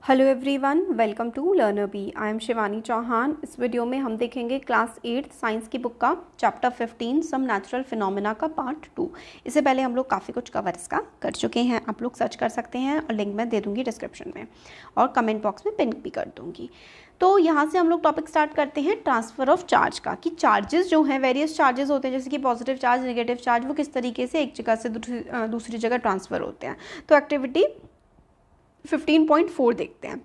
Hello everyone, welcome to learner B. I am Shivani Chauhan. इस video में हम देखेंगे क्लास 8 साइंस की बुक का चैप्टर 15 सम नेचुरल फिनोमेना का पार्ट 2। इससे पहले हम लोग काफ़ी कुछ कवर इसका कर चुके हैं, आप लोग सर्च कर सकते हैं और लिंक मैं दे दूँगी डिस्क्रिप्शन में और कमेंट बॉक्स में पिन भी कर दूँगी। तो यहाँ से हम लोग टॉपिक स्टार्ट करते हैं ट्रांसफ़र ऑफ चार्ज का, कि चार्जेस जो हैं वेरियस चार्जेस होते हैं, जैसे कि पॉजिटिव चार्ज, नेगेटिव चार्ज, वो किस तरीके से एक जगह से दूसरी जगह ट्रांसफ़र होते हैं। तो एक्टिविटी 15.4 देखते हैं।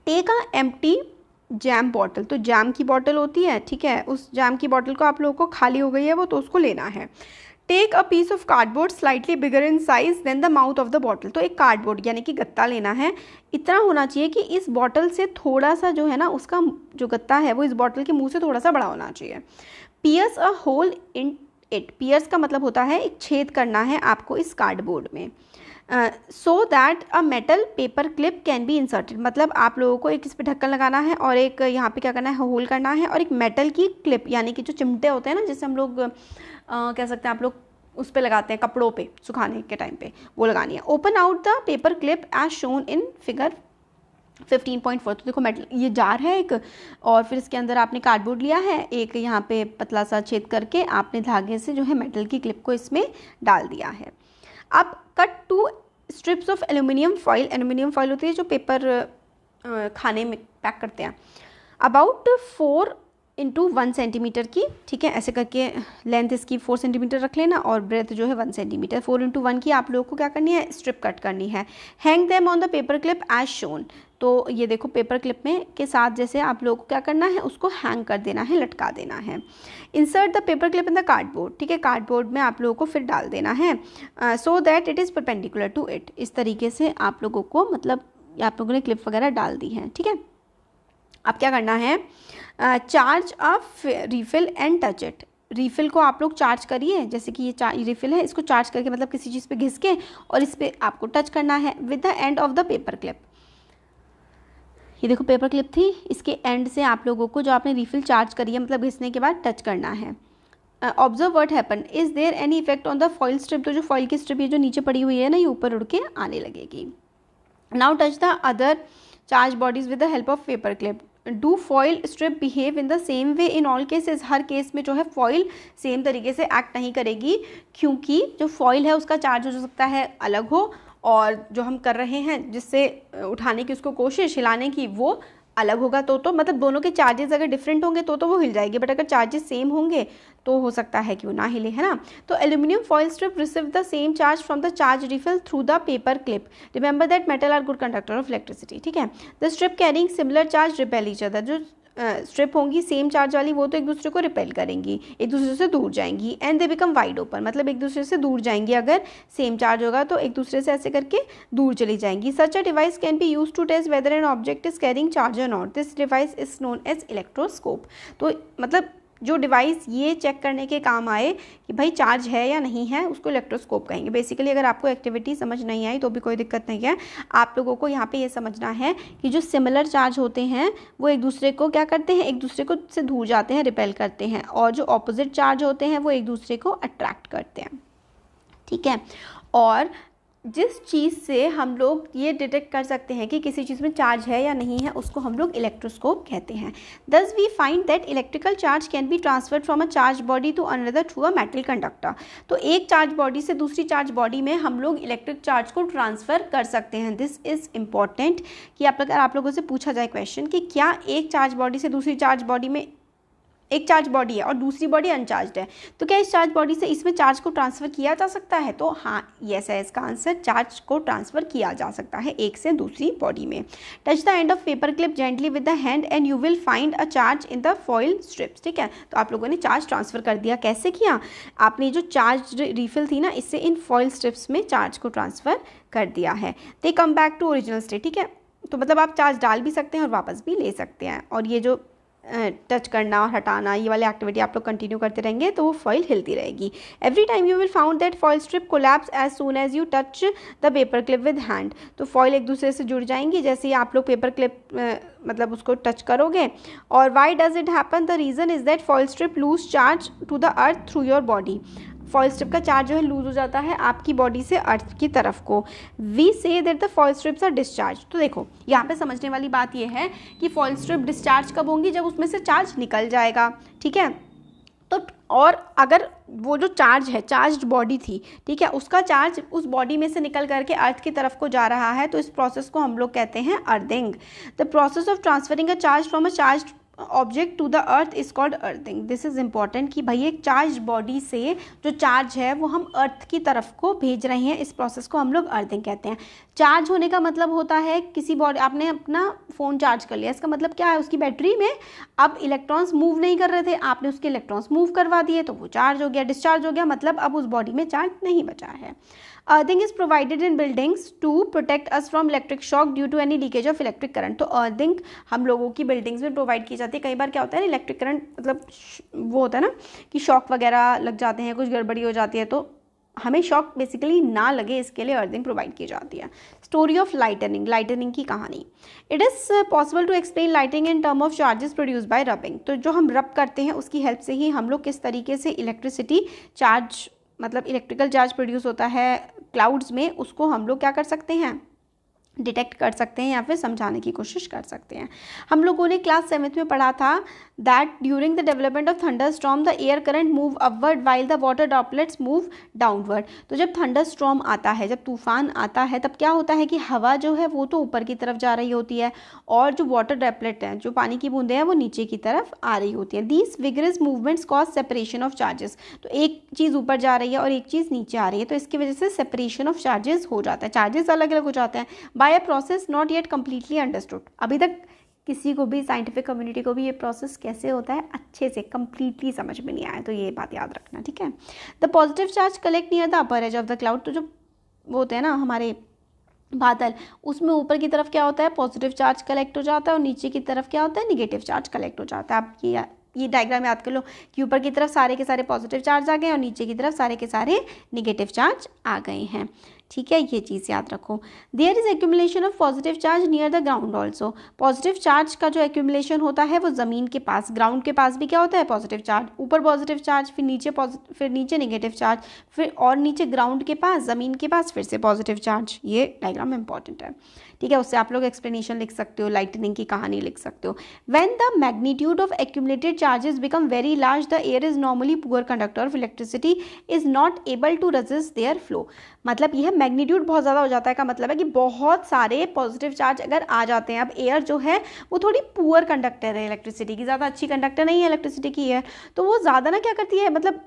Take a empty jam bottle, तो जैम की बॉटल होती है, ठीक है, उस जैम की बॉटल को आप लोगों को खाली हो गई है वो, तो उसको लेना है। Take a piece of cardboard slightly bigger in size than the mouth of the bottle, तो एक कार्डबोर्ड यानी कि गत्ता लेना है, इतना होना चाहिए कि इस बॉटल से थोड़ा सा जो है ना, उसका जो गत्ता है वो इस बॉटल के मुंह से थोड़ा सा बड़ा होना चाहिए। Pierce a hole in it, pierce का मतलब होता है एक छेद करना है आपको इस कार्डबोर्ड में। So that a metal paper clip can be inserted, मतलब आप लोगों को एक इस पर ढक्कन लगाना है और एक यहाँ पे क्या करना है, होल करना है, और एक मेटल की क्लिप यानी कि जो चिमटे होते हैं ना, जिससे हम लोग कह सकते हैं, आप लोग उस पर लगाते हैं कपड़ों पे सुखाने के टाइम पे, वो लगानी है। Open out the paper clip as shown in figure 15.4, तो देखो मेटल ये जार है एक, और फिर इसके अंदर आपने कार्डबोर्ड लिया है, एक यहाँ पे पतला सा छेद करके आपने धागे से जो है मेटल की क्लिप को इसमें डाल दिया है। अब cut 2 strips of aluminium foil, aluminium foil होती है जो पेपर खाने में पैक करते हैं, अबाउट 4x1 सेंटीमीटर की, ठीक है, ऐसे करके लेंथ इसकी 4 सेंटीमीटर रख लेना और ब्रेथ जो है 1 सेंटीमीटर। 4x1 की आप लोगों को क्या करनी है, स्ट्रिप कट करनी है। Hang them on the paper clip as shown, तो ये देखो पेपर क्लिप में के साथ जैसे आप लोगों को क्या करना है, उसको हैंग कर देना है, लटका देना है। Insert the paper clip in the cardboard, ठीक है, कार्डबोर्ड में आप लोगों को फिर डाल देना है, so that it is perpendicular to it, इस तरीके से आप लोगों को, मतलब आप लोगों ने क्लिप वगैरह डाल दी है, ठीक है। अब क्या करना है, charge a refill and touch it, refill को आप लोग चार्ज करिए, जैसे कि ये रिफिल है, इसको चार्ज करके मतलब किसी चीज़ पे घिस के और इस पर आपको टच करना है with the end of the paper clip. ये देखो पेपर क्लिप थी, इसके एंड से आप लोगों को जो आपने रिफिल चार्ज करी है, मतलब घिसने के बाद टच करना है। Observe what happen, is there any effect on the foil strip, तो जो फॉइल की स्ट्रिप ये जो नीचे पड़ी हुई है ना, ये ऊपर उड़ के आने लगेगी। Now touch the other charge bodies with the help of paper clip, do foil strip behave in the same way in all cases, her case में जो है फॉइल सेम तरीके से एक्ट नहीं करेगी, क्योंकि जो फॉइल है उसका चार्ज हो सकता है अलग हो, और जो हम कर रहे हैं जिससे उठाने की उसको कोशिश, हिलाने की, वो अलग होगा। तो मतलब दोनों के चार्जेस अगर डिफरेंट होंगे तो वो हिल जाएगी, बट अगर चार्जेस सेम होंगे तो हो सकता है कि वो ना हिले, है ना। तो aluminium foil strip receive the same charge from the charge refill through the paper clip, remember that metal are good conductor of electricity, ठीक है। The strip carrying similar charge repel each other, जो strip होंगी same charge वाली वो तो एक दूसरे को रिपेल करेंगी, एक दूसरे से दूर जाएंगी, and they become wide open, मतलब एक दूसरे से दूर जाएंगी, अगर सेम चार्ज होगा तो एक दूसरे से ऐसे करके दूर चली जाएंगी। Such a device can be use to test whether an object is carrying charge or not, this device is known as electroscope, तो मतलब जो डिवाइस ये चेक करने के काम आए कि भाई चार्ज है या नहीं है, उसको इलेक्ट्रोस्कोप कहेंगे। बेसिकली अगर आपको एक्टिविटी समझ नहीं आई तो भी कोई दिक्कत नहीं है, आप लोगों को यहाँ पे ये समझना है कि जो सिमिलर चार्ज होते हैं वो एक दूसरे को क्या करते हैं, एक दूसरे को से दूर जाते हैं, रिपेल करते हैं, और जो ऑपोजिट चार्ज होते हैं वो एक दूसरे को अट्रैक्ट करते हैं, ठीक है। और जिस चीज़ से हम लोग ये डिटेक्ट कर सकते हैं कि किसी चीज़ में चार्ज है या नहीं है, उसको हम लोग इलेक्ट्रोस्कोप कहते हैं। Thus we find that electrical charge can be transferred from a charge body to another through a metal conductor, तो एक चार्ज बॉडी से दूसरी चार्ज बॉडी में हम लोग इलेक्ट्रिक चार्ज को ट्रांसफ़र कर सकते हैं। दिस इज़ इम्पॉर्टेंट कि आप लोगों से पूछा जाए क्वेश्चन कि क्या एक चार्ज बॉडी से दूसरी चार्ज बॉडी में, एक चार्ज बॉडी है और दूसरी बॉडी अनचार्ज है, तो क्या इस चार्ज बॉडी से इसमें चार्ज को ट्रांसफ़र किया जा सकता है, तो हाँ यस है इसका आंसर, चार्ज को ट्रांसफ़र किया जा सकता है एक से दूसरी बॉडी में। Touch the end of paper clip gently with the hand and you will find a charge in the foil strips, ठीक है। तो आप लोगों ने चार्ज ट्रांसफ़र कर दिया, कैसे किया, आपने जो चार्ज रिफिल थी ना, इससे इन फॉइल स्ट्रिप्स में चार्ज को ट्रांसफ़र कर दिया है। They come back to original state, ठीक है, तो मतलब आप चार्ज डाल भी सकते हैं और वापस भी ले सकते हैं, और ये जो टच करना और हटाना, ये वाली एक्टिविटी आप लोग कंटिन्यू करते रहेंगे तो वो फॉइल हिलती रहेगी। Every time you will found that foil strip collapse as soon as you touch the paper clip with hand, तो फॉइल एक दूसरे से जुड़ जाएंगी जैसे ही आप लोग पेपर क्लिप मतलब उसको टच करोगे। और why does it happen, the reason is that foil strip lose charge to the earth through your body, foil strip का चार्ज जो है लूज हो जाता है आपकी बॉडी से अर्थ की तरफ को। We see that the foil strips are discharge. तो देखो यहाँ पे समझने वाली बात ये है कि फॉइल स्ट्रिप डिस्चार्ज कब होंगी, जब उसमें से चार्ज निकल जाएगा, ठीक है। तो और अगर वो जो चार्ज है, चार्ज्ड बॉडी थी, ठीक है, उसका चार्ज उस बॉडी में से निकल करके अर्थ की तरफ को जा रहा है, तो इस प्रोसेस को हम लोग कहते हैं earthing. The process of transferring a charge from a charge object to the earth is called earthing. This is important कि भाई एक चार्ज बॉडी से जो चार्ज है वो हम अर्थ की तरफ को भेज रहे हैं, इस प्रोसेस को हम लोग अर्थिंग कहते हैं। चार्ज होने का मतलब होता है किसी बॉडी, आपने अपना फ़ोन चार्ज कर लिया, इसका मतलब क्या है, उसकी बैटरी में अब इलेक्ट्रॉन्स मूव नहीं कर रहे थे, आपने उसके इलेक्ट्रॉन्स मूव करवा दिए तो वो चार्ज हो गया, डिस्चार्ज हो गया, मतलब अब उस बॉडी में चार्ज नहीं बचा है। Earthing is provided in buildings to protect us from electric shock due to any leakage of electric current. तो अर्थिंग हम लोगों की बिल्डिंग्स में प्रोवाइड की जाती है। कई बार क्या होता है, इलेक्ट्रिक करंट मतलब वो होता है ना कि शॉक वगैरह लग जाते हैं, कुछ गड़बड़ी हो जाती है, तो हमें शॉक बेसिकली ना लगे इसके लिए अर्थिंग प्रोवाइड की जाती है। स्टोरी ऑफ लाइटनिंग, लाइटनिंग की कहानी। It is possible to explain lightning in term of charges produce by rubbing. तो जो हम रब करते हैं उसकी हेल्प से ही हम लोग किस तरीके से इलेक्ट्रिसिटी चार्ज मतलब इलेक्ट्रिकल चार्ज प्रोड्यूस होता है क्लाउड्स में, उसको हम लोग क्या कर सकते हैं, डिटेक्ट कर सकते हैं या फिर समझाने की कोशिश कर सकते हैं। हम लोगों ने क्लास 7th में पढ़ा था that during the development of thunder storm the air current move upward while the water droplets move downward. तो जब थंडर स्टॉर्म आता है, जब तूफान आता है, तब क्या होता है कि हवा जो है वो तो ऊपर की तरफ जा रही होती है और जो वाटर ड्रॉपलेट हैं, जो पानी की बूंदें हैं, वो नीचे की तरफ आ रही होती हैं। These vigorous movements cause separation of charges. तो एक चीज़ ऊपर जा रही है और एक चीज़ नीचे आ रही है, तो इसकी वजह से सेपरेशन ऑफ चार्जेस हो जाता है, चार्जेस अलग अलग हो जाते हैं by a process not yet completely understood. अभी तक किसी को भी, साइंटिफिक कम्युनिटी को भी ये प्रोसेस कैसे होता है अच्छे से कम्प्लीटली समझ में नहीं आया, तो ये बात याद रखना, ठीक है। The positive charge collect near the upper as of the cloud. तो जो वो होते हैं ना हमारे बादल, उसमें ऊपर की तरफ क्या होता है, पॉजिटिव चार्ज कलेक्ट हो जाता है और नीचे की तरफ क्या होता है, निगेटिव चार्ज कलेक्ट हो जाता है। आप ये डायग्राम याद कर लो कि ऊपर की तरफ सारे के सारे पॉजिटिव चार्ज आ गए और नीचे की तरफ सारे के सारे निगेटिव चार्ज आ गए हैं, ठीक है, ये चीज़ याद रखो। There is accumulation of positive charge near the ground also. Positive charge का जो एक्यूमुलेशन होता है वो ज़मीन के पास, ग्राउंड के पास भी क्या होता है, पॉजिटिव चार्ज, ऊपर पॉजिटिव चार्ज, फिर नीचे निगेटिव चार्ज, फिर और नीचे ग्राउंड के पास, ज़मीन के पास फिर से पॉजिटिव चार्ज। ये डायग्राम इंपॉर्टेंट है, ठीक है, उससे आप लोग एक्सप्लेनेशन लिख सकते हो, लाइटनिंग की कहानी लिख सकते हो। When the magnitude of accumulated charges become very large the air is normally poor conductor of electricity is not able to resist their flow. मतलब यह मैग्नीट्यूड बहुत ज़्यादा हो जाता है का मतलब है कि बहुत सारे पॉजिटिव चार्ज अगर आ जाते हैं, अब एयर जो है वो थोड़ी पुअर कंडक्टर है इलेक्ट्रिसिटी की, ज़्यादा अच्छी कंडक्टर नहीं है इलेक्ट्रिसिटी की है, तो वो ज़्यादा ना क्या करती है, मतलब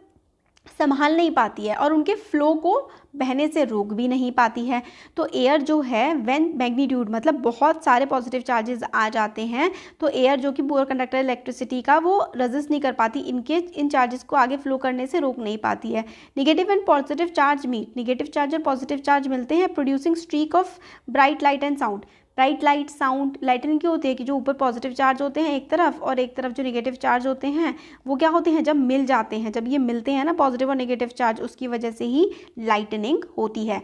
संभाल नहीं पाती है और उनके फ्लो को बहने से रोक भी नहीं पाती है। तो एयर जो है व्हेन मैग्नीट्यूड मतलब बहुत सारे पॉजिटिव चार्जेस आ जाते हैं, तो एयर जो कि पुअर कंडक्टर इलेक्ट्रिसिटी का, वो रेजिस्ट नहीं कर पाती, इन चार्जेस को आगे फ्लो करने से रोक नहीं पाती है। Negative and positive charge meet, negative charge और पॉजिटिव चार्ज मिलते हैं, producing streak of bright light and sound. Bright light sound, lightning क्यों होती है कि जो ऊपर पॉजिटिव चार्ज होते हैं एक तरफ और एक तरफ जो नेगेटिव चार्ज होते हैं वो क्या होते हैं, जब मिल जाते हैं, जब ये मिलते हैं ना पॉजिटिव और नेगेटिव चार्ज, उसकी वजह से ही लाइटनिंग होती है।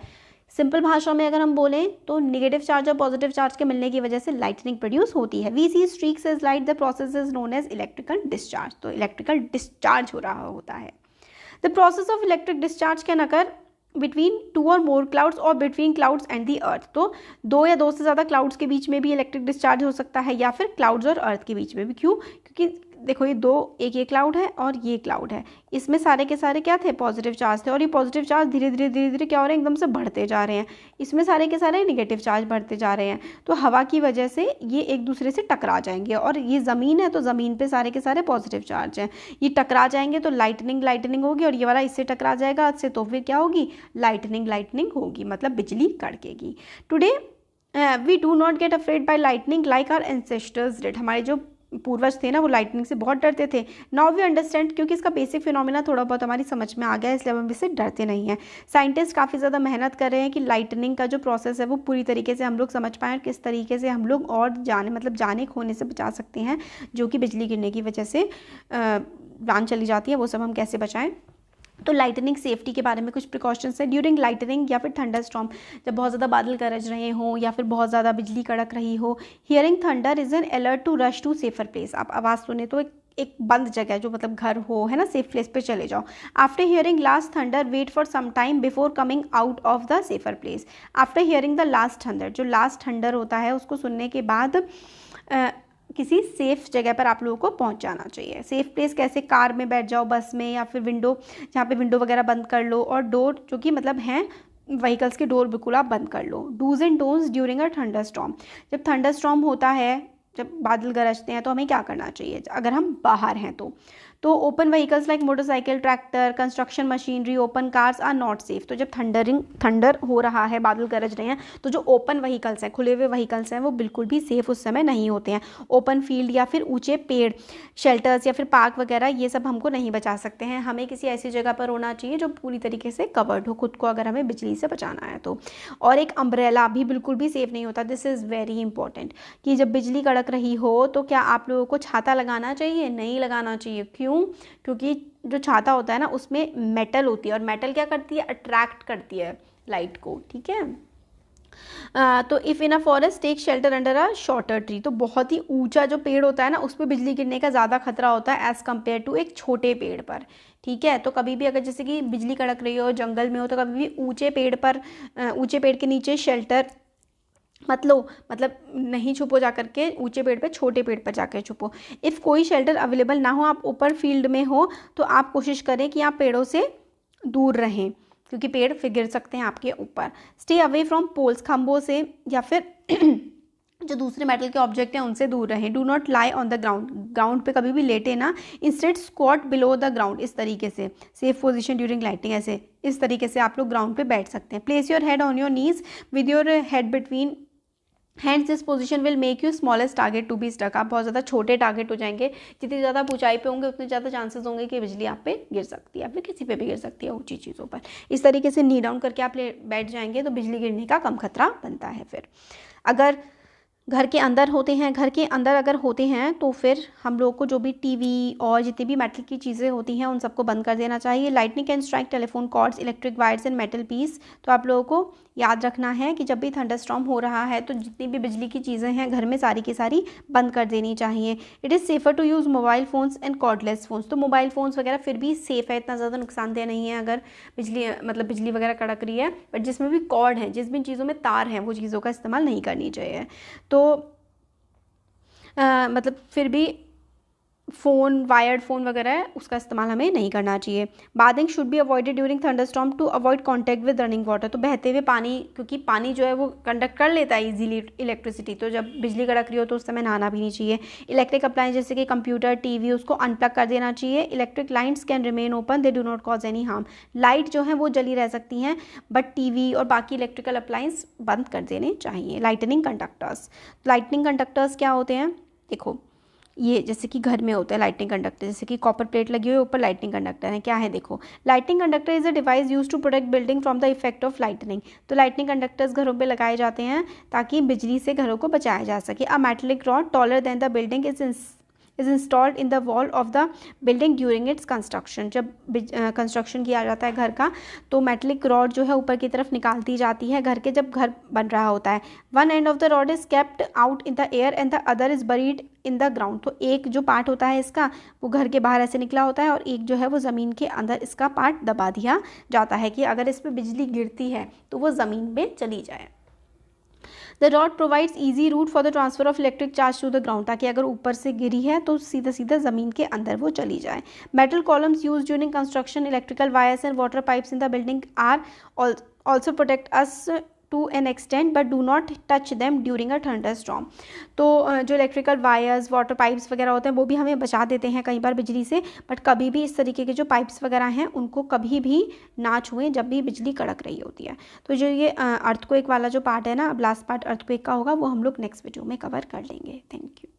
सिंपल भाषा में अगर हम बोलें तो नेगेटिव चार्ज और पॉजिटिव चार्ज के मिलने की वजह से लाइटनिंग प्रोड्यूस होती है। We see streaks as light, the process is known as electrical discharge. तो इलेक्ट्रिकल डिस्चार्ज हो रहा होता है। The process of electric discharge can occur between 2 और मोर क्लाउड्स और between clouds and the earth. तो 2 या 2 से ज़्यादा क्लाउड्स के बीच में भी इलेक्ट्रिक डिस्चार्ज हो सकता है या फिर क्लाउड्स और अर्थ के बीच में भी। क्यों? क्योंकि देखो ये दो, एक ये क्लाउड है और ये क्लाउड है, इसमें सारे के सारे क्या थे, पॉजिटिव चार्ज थे, और ये पॉजिटिव चार्ज धीरे धीरे क्या हो रहे हैं, एकदम से बढ़ते जा रहे हैं, इसमें सारे के सारे नेगेटिव चार्ज बढ़ते जा रहे हैं। तो हवा की वजह से ये एक दूसरे से टकरा जाएंगे, और ये ज़मीन है तो ज़मीन पे सारे के सारे पॉजिटिव चार्ज हैं, ये टकरा जाएंगे तो लाइटनिंग होगी, और ये वाला इससे टकरा जाएगा अर्थ से, तो फिर क्या होगी, लाइटनिंग होगी, मतलब बिजली कड़केगी। Today we do not get afraid by lightning like our ancestors did. हमारे जो पूर्वज थे ना वो लाइटनिंग से बहुत डरते थे। नाउ वी अंडरस्टैंड, क्योंकि इसका बेसिक फिनोमिना थोड़ा बहुत हमारी समझ में आ गया है, इसलिए हम इससे डरते नहीं हैं। साइंटिस्ट काफ़ी ज़्यादा मेहनत कर रहे हैं कि लाइटनिंग का जो प्रोसेस है वो पूरी तरीके से हम लोग समझ पाएँ, और किस तरीके से हम लोग और जाने खोने से बचा सकते हैं, जो कि बिजली गिरने की वजह से जान चली जाती है, वो सब हम कैसे बचाएँ। तो लाइटनिंग सेफ्टी के बारे में कुछ प्रिकॉशंस है। ड्यूरिंग लाइटनिंग या फिर थंडर स्टॉर्म, जब बहुत ज़्यादा बादल गरज रहे हों या फिर बहुत ज़्यादा बिजली कड़क रही हो, hearing thunder is an alert to rush to safer place. आप आवाज़ सुने तो एक बंद जगह, जो मतलब घर हो, है ना, सेफ प्लेस पे चले जाओ। After hearing last thunder wait for some time before coming out of the safer place. After hearing the last thunder, जो लास्ट थंडर होता है उसको सुनने के बाद किसी सेफ जगह पर आप लोगों को पहुंच जाना चाहिए। सेफ प्लेस कैसे, कार में बैठ जाओ, बस में, या फिर विंडो, जहाँ पे विंडो वगैरह बंद कर लो, और डोर जो कि मतलब हैं व्हीकल्स के डोर बिल्कुल आप बंद कर लो। Dos and don'ts during a thunderstorm, जब थंडर स्टॉर्म होता है, जब बादल गरजते हैं तो हमें क्या करना चाहिए अगर हम बाहर हैं तो open vehicles like motorcycle, tractor, construction machinery, open cars are not safe. तो जब थंडर हो रहा है, बादल गरज रहे हैं, तो जो ओपन व्हीकल्स हैं, खुले हुए व्हीकल्स हैं, वो बिल्कुल भी सेफ उस समय नहीं होते हैं। ओपन फील्ड या फिर ऊंचे पेड़, शेल्टर्स या फिर पार्क वगैरह, ये सब हमको नहीं बचा सकते हैं। हमें किसी ऐसी जगह पर होना चाहिए जो पूरी तरीके से कवर्ड हो खुद को, अगर हमें बिजली से बचाना है तो। और एक अम्ब्रेला भी बिल्कुल भी सेफ नहीं होता। दिस इज़ वेरी इंपॉर्टेंट कि जब बिजली कड़क रही हो तो क्या आप लोगों को छाता लगाना चाहिए? नहीं लगाना चाहिए। क्यों? क्योंकि जो छाता होता है ना, उसमें मेटल होती है, और मेटल क्या करती है? अट्रैक्ट करती है लाइट को, ठीक है। तो if in a forest take shelter under a shorter tree, तो बहुत ही ऊंचा जो पेड़ होता है ना, उस पर बिजली गिरने का ज़्यादा खतरा होता है एज़ कम्पेयर टू एक छोटे पेड़ पर, ठीक है। तो कभी भी अगर जैसे कि बिजली कड़क रही हो, जंगल में हो, तो कभी भी ऊंचे पेड़ के नीचे शेल्टर मत लो, मतलब नहीं छुपो जा करके ऊंचे पेड़ पे, छोटे पेड़ पर जाकर छुपो। इफ़ कोई शेल्टर अवेलेबल ना हो, आप ऊपर फील्ड में हो, तो आप कोशिश करें कि आप पेड़ों से दूर रहें, क्योंकि पेड़ फिर गिर सकते हैं आपके ऊपर। स्टे अवे फ्रॉम पोल्स, खंभों से या फिर जो दूसरे मेटल के ऑब्जेक्ट हैं उनसे दूर रहें। Do not lie on the ground, ground पे कभी भी लेटे ना। Instead squat below the ground, इस तरीके से। सेफ पोजीशन ड्यूरिंग लाइटिंग, ऐसे इस तरीके से आप लोग ग्राउंड पे बैठ सकते हैं। Place your head on your knees with your head between hands, this position will make you smallest target to be stuck. आप बहुत ज़्यादा छोटे टारगेट हो जाएंगे। जितनी ज़्यादा ऊंचाई पे होंगे उतने ज़्यादा चांसेस होंगे कि बिजली आप पे गिर सकती है, फिर किसी पे भी गिर सकती है ऊंची चीज़ों पर। इस तरीके से नी डाउन करके आप बैठ जाएंगे तो बिजली गिरने का कम खतरा बनता है। फिर अगर घर के अंदर अगर होते हैं तो फिर हम लोग को जो भी टीवी और जितनी भी मेटल की चीज़ें होती हैं उन सबको बंद कर देना चाहिए। Lightning can strike telephone cords, electric wires and metal piece. तो आप लोगों को याद रखना है कि जब भी थंडरस्टॉर्म हो रहा है तो जितनी भी बिजली की चीज़ें हैं घर में सारी की सारी बंद कर देनी चाहिए। It is safer to use mobile phones and cordless phones. तो मोबाइल फ़ोन्स वगैरह फिर भी सेफ़ है, इतना ज़्यादा नुकसानदेह नहीं है अगर बिजली वगैरह कड़क रही है। बट जिसमें भी कॉर्ड है, जिस भी चीज़ों में तार हैं, वो चीज़ों का इस्तेमाल नहीं करनी चाहिए। तो फिर भी फ़ोन, वायर्ड फ़ोन वगैरह है उसका इस्तेमाल हमें नहीं करना चाहिए। Bathing should be avoided during thunderstorm to avoid contact with running water. तो बहते हुए पानी, क्योंकि पानी जो है वो कंडक्ट कर लेता है इजीली इलेक्ट्रिसिटी, तो जब बिजली कड़क रही हो तो उस समय नहाना भी नहीं चाहिए। इलेक्ट्रिक अप्लायंस जैसे कि कंप्यूटर, टीवी, उसको अनप्लग कर देना चाहिए। Electric lights can remain open, they do not cause any harm. Light जो है वो जली रह सकती हैं, बट टीवी और बाकी इलेक्ट्रिकल अप्लायंस बंद कर देने चाहिए। लाइटनिंग कंडक्टर्स क्या होते हैं? देखो, ये जैसे कि घर में होता है लाइटनिंग कंडक्टर, जैसे कि कॉपर प्लेट लगी हुई है, ऊपर लाइटनिंग कंडक्टर है। क्या है? देखो, lightning conductor is a device use to protect building from the effect of lightning. तो लाइटनिंग कंडक्टर्स घरों पे लगाए जाते हैं ताकि बिजली से घरों को बचाया जा सके। A metallic rod taller than the building is installed in the wall of the building during its construction. जब कंस्ट्रक्शन किया जाता है घर का, तो मेटलिक रॉड जो है ऊपर की तरफ निकालती जाती है जब घर बन रहा होता है। One end of the rod is kept out in the air and the other is buried in the ground. तो एक जो पार्ट होता है इसका, वो घर के बाहर ऐसे निकला होता है, और एक जो है वो ज़मीन के अंदर इसका पार्ट दबा दिया जाता है कि अगर इस पर बिजली गिरती है तो वो ज़मीन में चली जाए। The rod provides easy route for the transfer of electric charge to the ground, ताकि अगर ऊपर से गिरी है तो सीधा सीधा ज़मीन के अंदर वो चली जाए। Metal columns use during construction, electrical wires and water pipes in the building are also protect us to an extent but do not touch them during a thunderstorm. तो जो इलेक्ट्रिकल वायर्स, वाटर पाइप्स वगैरह होते हैं वो भी हमें बचा देते हैं कई बार बिजली से, बट कभी भी इस तरीके के जो पाइप्स वगैरह हैं उनको कभी भी ना छुएं जब भी बिजली कड़क रही होती है। तो जो ये अर्थक्वेक वाला जो पार्ट है ना, अब लास्ट पार्ट अर्थक्वेक का होगा, वो हम लोग नेक्स्ट वीडियो में कवर कर लेंगे। Thank you.